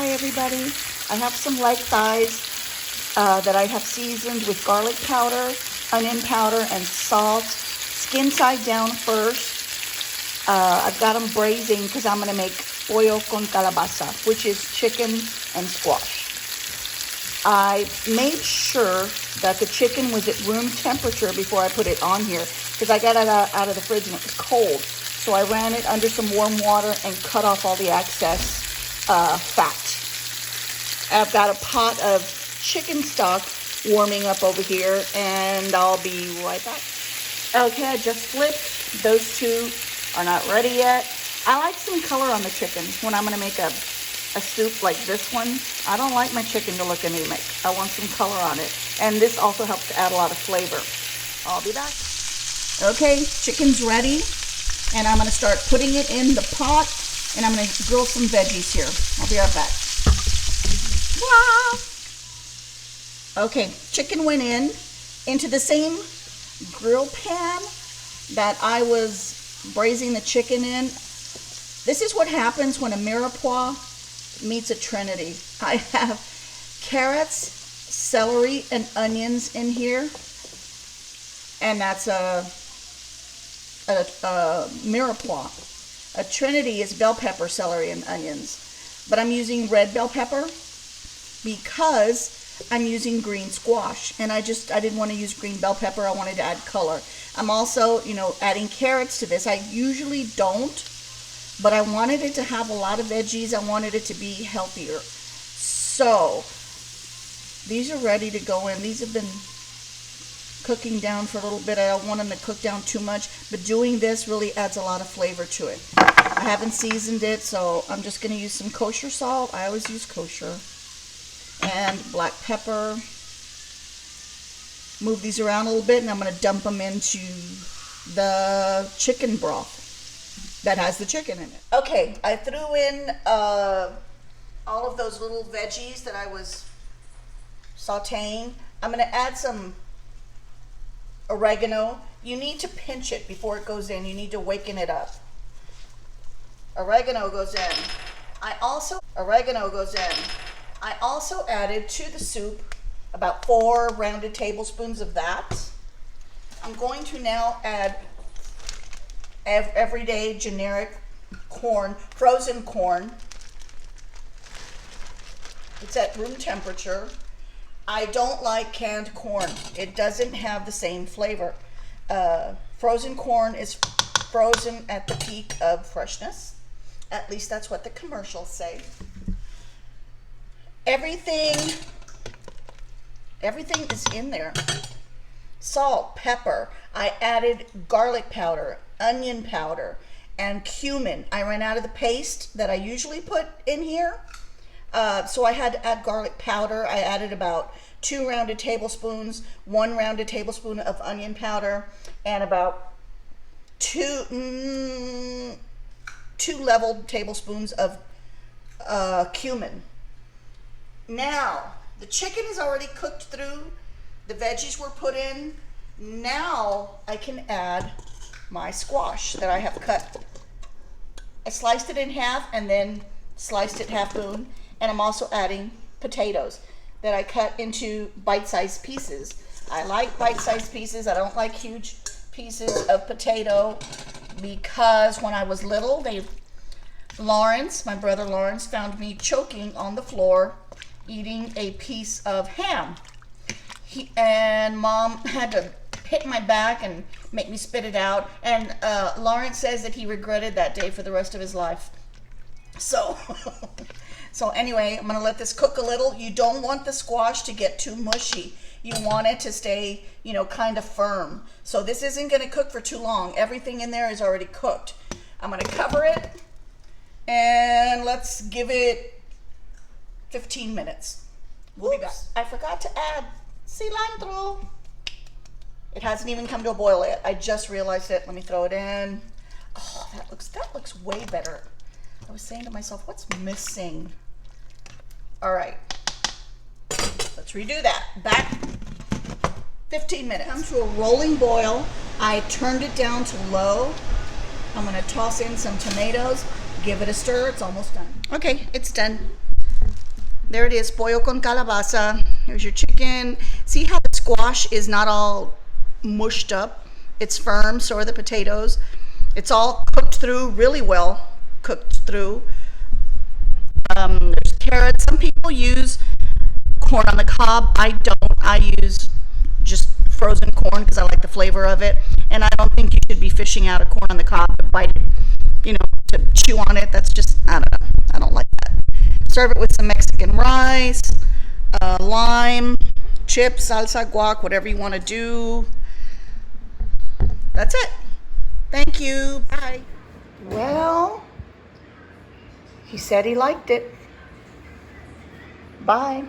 Hi everybody. I have some leg thighs that I have seasoned with garlic powder, onion powder, and salt. Skin side down first. I've got them braising because I'm going to make pollo con calabaza, which is chicken and squash. I made sure that the chicken was at room temperature before I put it on here because I got it out of the fridge and it was cold. So I ran it under some warm water and cut off all the excess fat. I've got a pot of chicken stock warming up over here, and I'll be right back. Okay, I just flipped. Those two are not ready yet. I like some color on the chicken when I'm going to make a soup like this one. I don't like my chicken to look anemic. I want some color on it. And this also helps to add a lot of flavor. I'll be back. Okay, chicken's ready. And I'm going to start putting it in the pot. And I'm going to grill some veggies here. I'll be right back. Okay, chicken went into the same grill pan that I was braising the chicken in. This is what happens when a mirepoix meets a trinity. I have carrots, celery, and onions in here. And that's a mirepoix. A trinity is bell pepper, celery, and onions. But I'm using red bell pepper because I'm using green squash. And I didn't want to use green bell pepper. I wanted to add color. I'm also, adding carrots to this. I usually don't, but I wanted it to have a lot of veggies. I wanted it to be healthier. So these are ready to go in. These have been cooking down for a little bit. I don't want them to cook down too much, but doing this really adds a lot of flavor to it. I haven't seasoned it, so I'm just going to use some kosher salt. I always use kosher. And black pepper. Move these around a little bit, and I'm going to dump them into the chicken broth that has the chicken in it. Okay, I threw in all of those little veggies that I was sauteing. I'm going to add some oregano. You need to pinch it before it goes in. You need to waken it up. Oregano goes in. Oregano goes in. I also added to the soup about 4 rounded tablespoons of that. I'm going to now add everyday generic corn, frozen corn. It's at room temperature. I don't like canned corn. It doesn't have the same flavor. Frozen corn is frozen at the peak of freshness. At least that's what the commercials say. Everything is in there. Salt, pepper. I added garlic powder, onion powder, and cumin. I ran out of the paste that I usually put in here. So I had to add garlic powder. I added about 2 rounded tablespoons, 1 rounded tablespoon of onion powder, and about 2 leveled tablespoons of cumin. Now, the chicken is already cooked through. The veggies were put in. Now I can add my squash that I have cut. I sliced it in half and then sliced it half moon. And I'm also adding potatoes that I cut into bite-sized pieces. I like bite-sized pieces. I don't like huge pieces of potato because when I was little, my brother Lawrence found me choking on the floor eating a piece of ham. And Mom had to hit my back and make me spit it out. And Lawrence says that he regretted that day for the rest of his life. So anyway, I'm going to let this cook a little. You don't want the squash to get too mushy. You want it to stay, kind of firm. So this isn't going to cook for too long. Everything in there is already cooked. I'm going to cover it, and let's give it 15 minutes. We'll be back. I forgot to add cilantro. It hasn't even come to a boil yet. I just realized it. Let me throw it in. Oh, that looks way better. I was saying to myself, what's missing? All right, let's redo that. Back 15 minutes. Come to a rolling boil. I turned it down to low. I'm gonna toss in some tomatoes, give it a stir. It's almost done. Okay, it's done. There it is, pollo con calabaza. Here's your chicken. See how the squash is not all mushed up? It's firm, so are the potatoes. It's all cooked through really well, cooked through. There's carrots. Some people use corn on the cob. I don't. I use just frozen corn because I like the flavor of it. And I don't think you should be fishing out a corn on the cob to bite it, to chew on it. That's just, I don't know. I don't like that. Serve it with some Mexican rice, lime, chips, salsa, guac, whatever you want to do. That's it. Thank you. Bye. Well, he said he liked it. Bye.